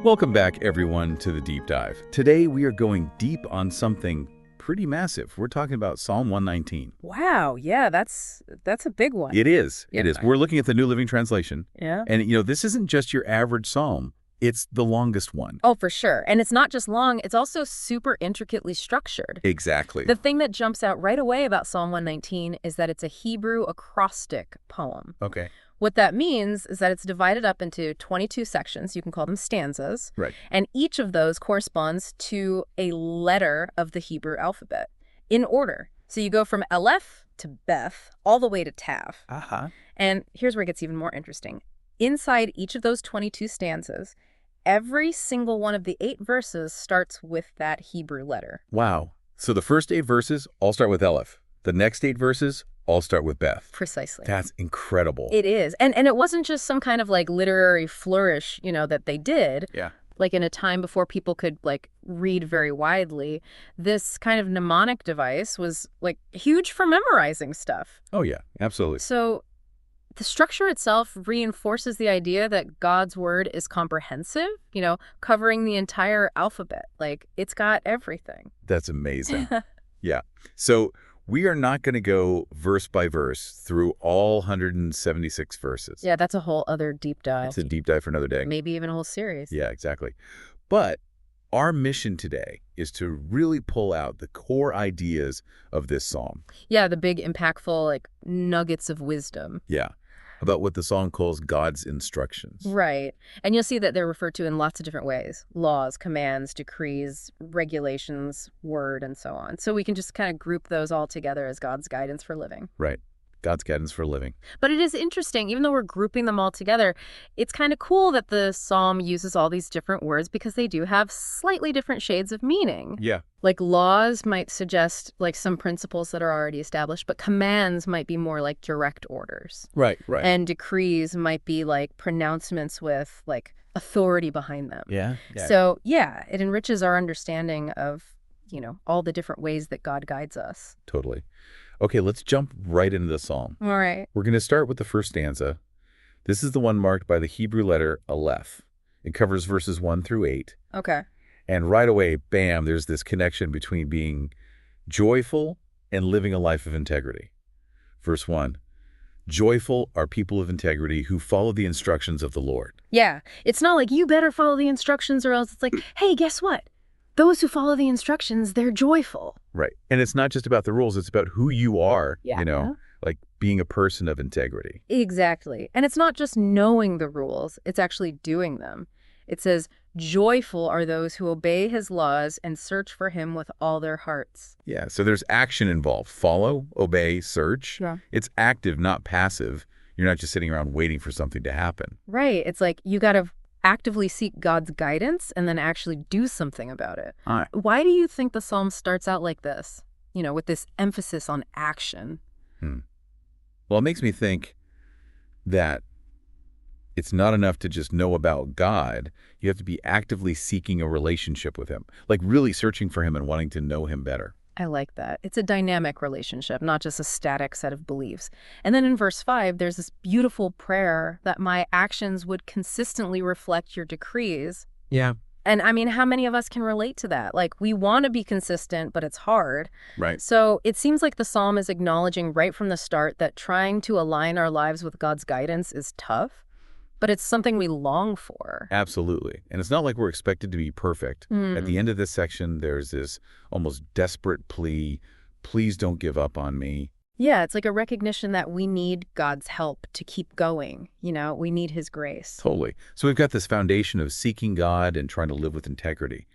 Welcome back, everyone, to the Deep Dive. Today, we are going deep on something pretty massive. We're talking about Psalm 119. Wow, yeah, that's a big one. It is. Yeah. It is. We're looking at the New Living Translation. Yeah. And, this isn't just your average psalm. It's the longest one. Oh, for sure. And it's not just long, it's also super intricately structured. Exactly. The thing that jumps out right away about Psalm 119 is that it's a Hebrew acrostic poem. Okay. What that means is that it's divided up into 22 sections. You can call them stanzas. Right. And each of those corresponds to a letter of the Hebrew alphabet in order. So you go from Aleph to Beth all the way to Tav. Uh-huh. And here's where it gets even more interesting. Inside each of those 22 stanzas, every single one of the 8 verses starts with that Hebrew letter. Wow. So the first 8 verses all start with Aleph. The next 8 verses all start with Beth. Precisely. That's incredible. It is. And it wasn't just some kind of literary flourish, that they did. Yeah. In a time before people could read very widely. This kind of mnemonic device was huge for memorizing stuff. Oh, yeah, absolutely. So the structure itself reinforces the idea that God's word is comprehensive, covering the entire alphabet. It's got everything. That's amazing. Yeah. So we are not going to go verse by verse through all 176 verses. Yeah, that's a whole other deep dive. It's a deep dive for another day. Maybe even a whole series. Yeah, exactly. But our mission today is to really pull out the core ideas of this psalm. Yeah, the big, impactful, nuggets of wisdom. Yeah, about what the psalm calls God's instructions. Right. And you'll see that they're referred to in lots of different ways. Laws, commands, decrees, regulations, word, and so on. So we can just kind of group those all together as God's guidance for living. Right. God's guidance for living. But it is interesting, even though we're grouping them all together, it's kind of cool that the psalm uses all these different words because they do have slightly different shades of meaning. Yeah. Laws might suggest some principles that are already established, but commands might be more like direct orders. Right. And decrees might be pronouncements with authority behind them. Yeah. So, yeah, it enriches our understanding of, all the different ways that God guides us. Totally. Okay, let's jump right into the psalm. All right. We're going to start with the first stanza. This is the one marked by the Hebrew letter Aleph. It covers verses 1 through 8. Okay. And right away, bam, there's this connection between being joyful and living a life of integrity. Verse 1, joyful are people of integrity who follow the instructions of the Lord. Yeah, it's not you better follow the instructions or else it's hey, guess what? Those who follow the instructions, they're joyful. Right. And it's not just about the rules, it's about who you are, Yeah. Being a person of integrity. Exactly. And it's not just knowing the rules, it's actually doing them. It says, joyful are those who obey his laws and search for him with all their hearts. Yeah, so there's action involved. Follow, obey, search. Yeah. It's active, not passive. You're not just sitting around waiting for something to happen. Right. It's you got to actively seek God's guidance and then actually do something about it. All right. Why do you think the psalm starts out like this? With this emphasis on action. Well, it makes me think that it's not enough to just know about God. You have to be actively seeking a relationship with him, really searching for him and wanting to know him better. I like that. It's a dynamic relationship, not just a static set of beliefs. And then in verse 5, there's this beautiful prayer that my actions would consistently reflect your decrees. Yeah. And I mean, how many of us can relate to that? We want to be consistent, but it's hard. Right. So it seems like the psalm is acknowledging right from the start that trying to align our lives with God's guidance is tough, but it's something we long for. Absolutely. And it's not like we're expected to be perfect. At the end of this section, there's this almost desperate plea, please don't give up on me. Yeah, it's a recognition that we need God's help to keep going. We need his grace. Totally. So we've got this foundation of seeking God and trying to live with integrity.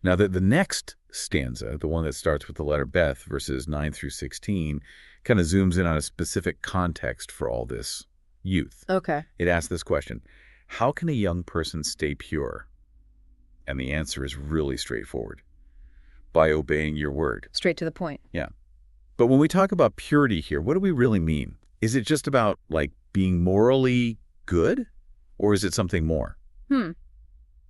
Now, the next stanza, the one that starts with the letter Beth, verses 9 through 16, kind of zooms in on a specific context for all this youth. Okay. It asks this question, how can a young person stay pure? And the answer is really straightforward. By obeying your word. Straight to the point. Yeah. But when we talk about purity here, what do we really mean? Is it just about being morally good, or is it something more?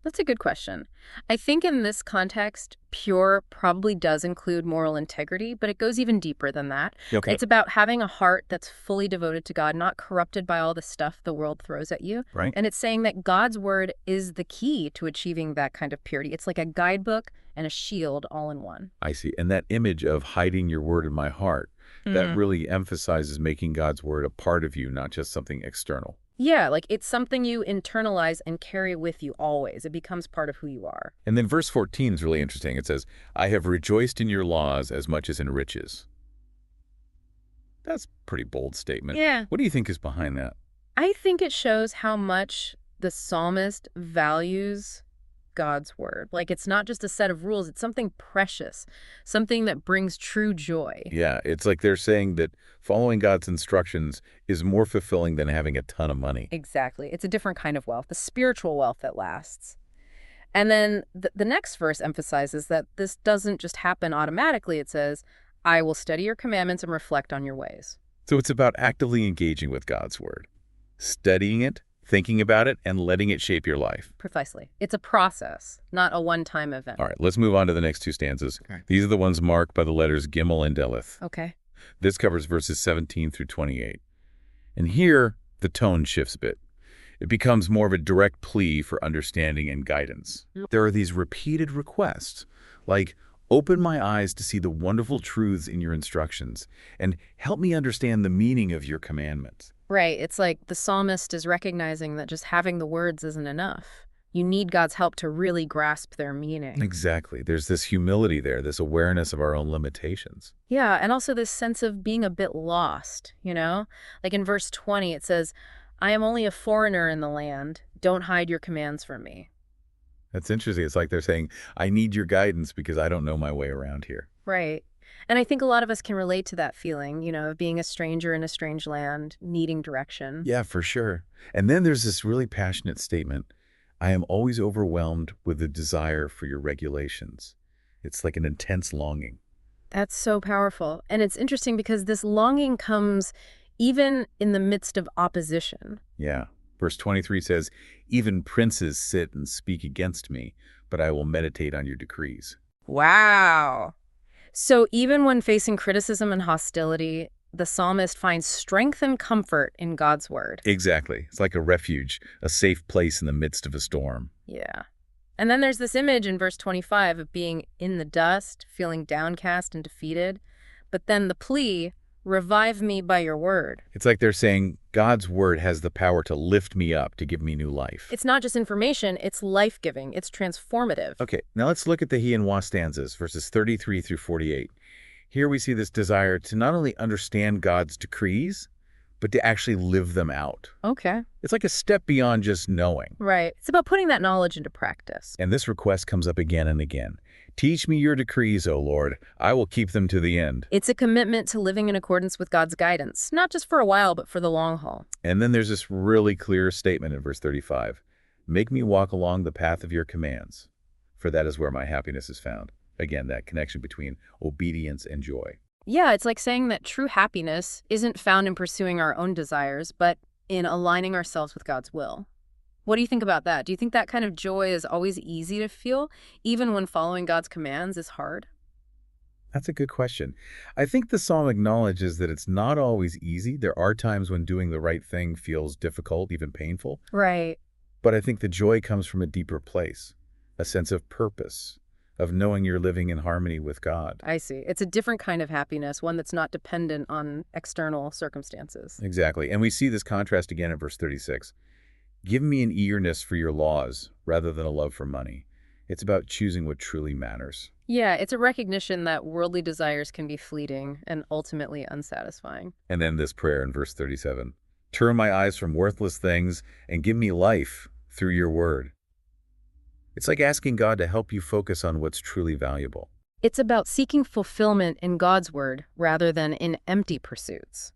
That's a good question. I think in this context, pure probably does include moral integrity, but it goes even deeper than that. Okay. It's about having a heart that's fully devoted to God, not corrupted by all the stuff the world throws at you. Right? And it's saying that God's word is the key to achieving that kind of purity. It's like a guidebook and a shield all in one. I see. And that image of hiding your word in my heart, that really emphasizes making God's word a part of you, not just something external. Yeah, like it's something you internalize and carry with you always. It becomes part of who you are. And then verse 14 is really interesting. It says, I have rejoiced in your laws as much as in riches. That's a pretty bold statement. Yeah. What do you think is behind that? I think it shows how much the psalmist values God's word. Like it's not just a set of rules, it's something precious, something that brings true joy. Yeah, it's like they're saying that following God's instructions is more fulfilling than having a ton of money. Exactly. It's a different kind of wealth, the spiritual wealth that lasts. And then the next verse emphasizes that this doesn't just happen automatically. It says, I will study your commandments and reflect on your ways. So it's about actively engaging with God's word, studying it, thinking about it, and letting it shape your life. Precisely. It's a process, not a one-time event. All right, let's move on to the next two stanzas. Okay. These are the ones marked by the letters Gimel and Deleth. Okay. This covers verses 17 through 28. And here, the tone shifts a bit. It becomes more of a direct plea for understanding and guidance. There are these repeated requests, like, open my eyes to see the wonderful truths in your instructions, and help me understand the meaning of your commandments. Right. It's like the psalmist is recognizing that just having the words isn't enough. You need God's help to really grasp their meaning. Exactly. There's this humility there, this awareness of our own limitations. Yeah, and also this sense of being a bit lost, you know? Like in verse 20, it says, I am only a foreigner in the land. Don't hide your commands from me. That's interesting. It's like they're saying, I need your guidance because I don't know my way around here. Right. And I think a lot of us can relate to that feeling, you know, of being a stranger in a strange land, needing direction. Yeah, for sure. And then there's this really passionate statement, I am always overwhelmed with the desire for your regulations. It's like an intense longing. That's so powerful. And it's interesting because this longing comes even in the midst of opposition. Yeah. Verse 23 says, even princes sit and speak against me, but I will meditate on your decrees. Wow. So even when facing criticism and hostility, the psalmist finds strength and comfort in God's word. Exactly. It's like a refuge, a safe place in the midst of a storm. Yeah. And then there's this image in verse 25 of being in the dust, feeling downcast and defeated. But then the plea, revive me by your word. It's like they're saying, God's word has the power to lift me up, to give me new life. It's not just information, it's life-giving, it's transformative. Okay, now let's look at the he and wa stanzas, verses 33 through 48. Here we see this desire to not only understand God's decrees, but to actually live them out. Okay. It's like a step beyond just knowing. Right. It's about putting that knowledge into practice. And this request comes up again and again. Teach me your decrees, O Lord. I will keep them to the end. It's a commitment to living in accordance with God's guidance, not just for a while, but for the long haul. And then there's this really clear statement in verse 35. Make me walk along the path of your commands, for that is where my happiness is found. Again, that connection between obedience and joy. Yeah, it's like saying that true happiness isn't found in pursuing our own desires, but in aligning ourselves with God's will. What do you think about that? Do you think that kind of joy is always easy to feel, even when following God's commands is hard? That's a good question. I think the psalm acknowledges that it's not always easy. There are times when doing the right thing feels difficult, even painful. Right. But I think the joy comes from a deeper place, a sense of purpose, of knowing you're living in harmony with God. I see. It's a different kind of happiness, one that's not dependent on external circumstances. Exactly. And we see this contrast again in verse 36. Give me an eagerness for your laws rather than a love for money. It's about choosing what truly matters. Yeah, it's a recognition that worldly desires can be fleeting and ultimately unsatisfying. And then this prayer in verse 37. Turn my eyes from worthless things and give me life through your word. It's like asking God to help you focus on what's truly valuable. It's about seeking fulfillment in God's word rather than in empty pursuits.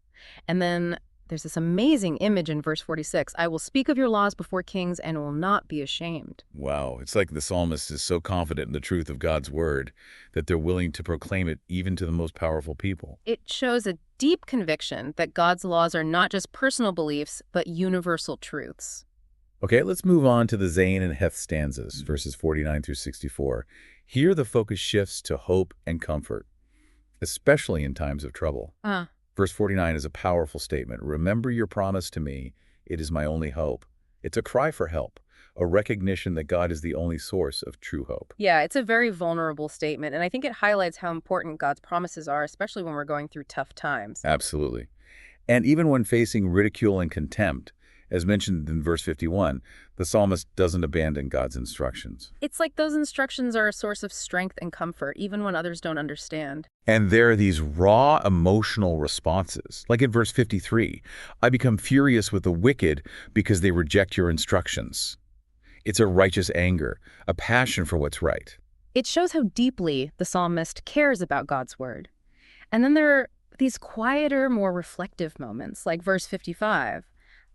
And then there's this amazing image in verse 46. I will speak of your laws before kings and will not be ashamed. Wow, it's like the psalmist is so confident in the truth of God's word that they're willing to proclaim it even to the most powerful people. It shows a deep conviction that God's laws are not just personal beliefs, but universal truths. Okay, let's move on to the Zain and Heth stanzas, verses 49 through 64. Here the focus shifts to hope and comfort, especially in times of trouble. Uh, Verse 49 is a powerful statement. Remember your promise to me. It is my only hope. It's a cry for help, a recognition that God is the only source of true hope. yeah, it's a very vulnerable statement, and I think it highlights how important God's promises are, especially when we're going through tough times. Absolutely. And even when facing ridicule and contempt, as mentioned in verse 51, the psalmist doesn't abandon God's instructions. It's like those instructions are a source of strength and comfort, even when others don't understand. And there are these raw emotional responses. Like in verse 53, I become furious with the wicked because they reject your instructions. It's a righteous anger, a passion for what's right. It shows how deeply the psalmist cares about God's word. And then there are these quieter, more reflective moments, like verse 55.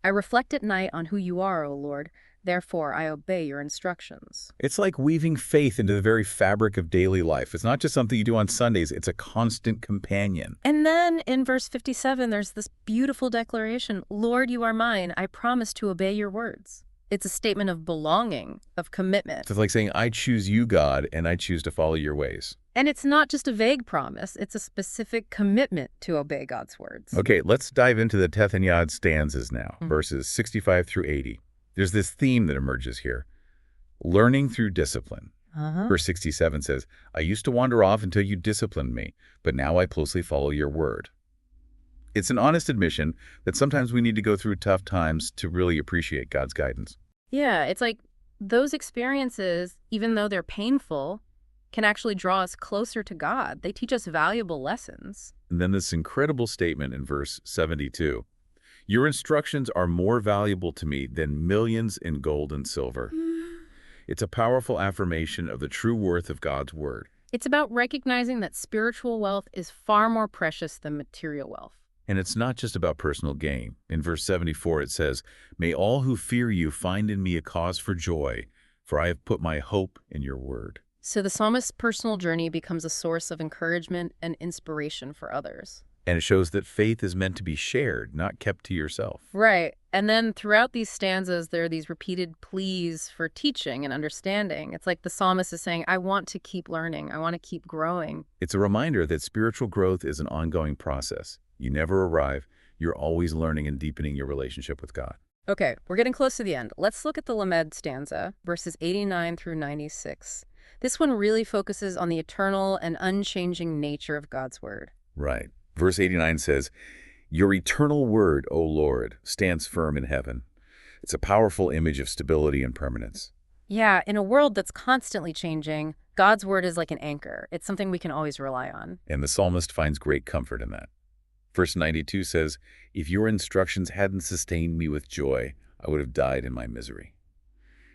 I reflect at night on who you are, O Lord. Therefore, I obey your instructions. It's like weaving faith into the very fabric of daily life. It's not just something you do on Sundays, it's a constant companion. And then in verse 57, there's this beautiful declaration, Lord, you are mine. I promise to obey your words. It's a statement of belonging, of commitment. It's like saying, I choose you, God, and I choose to follow your ways. And it's not just a vague promise, it's a specific commitment to obey God's words. Okay, let's dive into the Teth and Yod stanzas now, verses 65 through 80. There's this theme that emerges here. Learning through discipline. Verse 67 says, I used to wander off until you disciplined me, but now I closely follow your word. It's an honest admission that sometimes we need to go through tough times to really appreciate God's guidance. Yeah, it's like those experiences, even though they're painful, can actually draw us closer to God. They teach us valuable lessons. And then this incredible statement in verse 72. Your instructions are more valuable to me than millions in gold and silver. It's a powerful affirmation of the true worth of God's word. It's about recognizing that spiritual wealth is far more precious than material wealth. And it's not just about personal gain. In verse 74 it says, May all who fear you find in me a cause for joy, for I have put my hope in your word. So the psalmist's personal journey becomes a source of encouragement and inspiration for others. And it shows that faith is meant to be shared, not kept to yourself. Right. And then throughout these stanzas, there are these repeated pleas for teaching and understanding. It's like the psalmist is saying, I want to keep learning. I want to keep growing. It's a reminder that spiritual growth is an ongoing process. You never arrive. You're always learning and deepening your relationship with God. Okay, we're getting close to the end. Let's look at the Lamed stanza, verses 89 through 96. This one really focuses on the eternal and unchanging nature of God's word. Right. Verse 89 says, Your eternal word, O Lord, stands firm in heaven. It's a powerful image of stability and permanence. Yeah, in a world that's constantly changing, God's word is like an anchor. It's something we can always rely on. And the psalmist finds great comfort in that. Verse 92 says, If your instructions hadn't sustained me with joy, I would have died in my misery.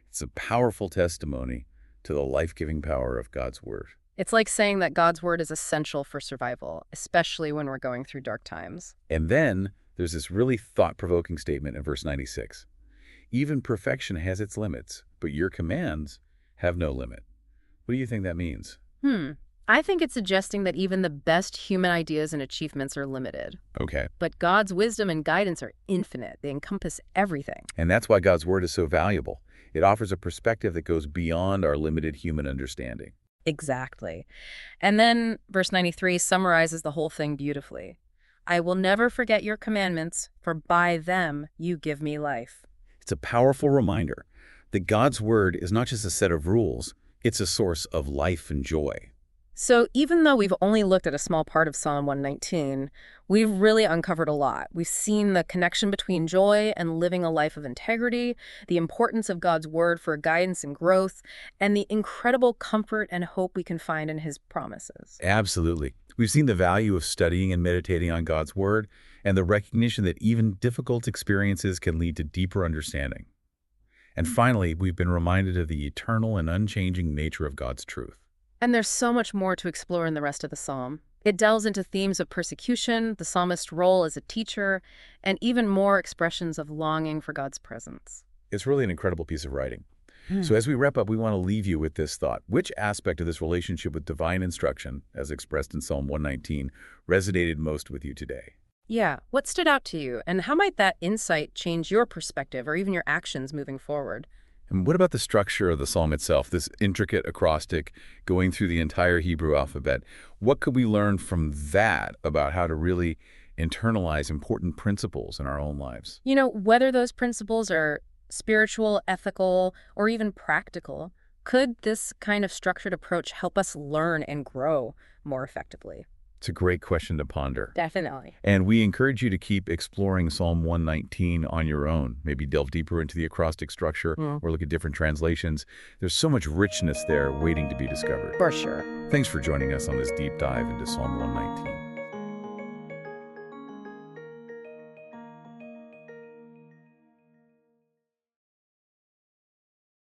It's a powerful testimony to the life-giving power of God's word. It's like saying that God's word is essential for survival, especially when we're going through dark times. And then there's this really thought-provoking statement in verse 96. Even perfection has its limits, but your commands have no limit. What do you think that means? I think it's suggesting that even the best human ideas and achievements are limited. Okay. But God's wisdom and guidance are infinite. They encompass everything. And that's why God's word is so valuable. It offers a perspective that goes beyond our limited human understanding. Exactly. And then verse 93 summarizes the whole thing beautifully. I will never forget your commandments, for by them you give me life. It's a powerful reminder that God's word is not just a set of rules, it's a source of life and joy. So even though we've only looked at a small part of Psalm 119, we've really uncovered a lot. We've seen the connection between joy and living a life of integrity, the importance of God's word for guidance and growth, and the incredible comfort and hope we can find in his promises. Absolutely. We've seen the value of studying and meditating on God's word and the recognition that even difficult experiences can lead to deeper understanding. And finally, we've been reminded of the eternal and unchanging nature of God's truth. And there's so much more to explore in the rest of the psalm. It delves into themes of persecution, the psalmist's role as a teacher, and even more expressions of longing for God's presence. It's really an incredible piece of writing. So as we wrap up, we want to leave you with this thought. Which aspect of this relationship with divine instruction, as expressed in Psalm 119, resonated most with you today? Yeah. What stood out to you, and how might that insight change your perspective or even your actions moving forward? And what about the structure of the psalm itself, this intricate acrostic going through the entire Hebrew alphabet? What could we learn from that about how to really internalize important principles in our own lives? Whether those principles are spiritual, ethical, or even practical, could this kind of structured approach help us learn and grow more effectively? It's a great question to ponder. Definitely. And we encourage you to keep exploring Psalm 119 on your own. Maybe delve deeper into the acrostic structure or look at different translations. There's so much richness there waiting to be discovered. For sure. Thanks for joining us on this deep dive into Psalm 119.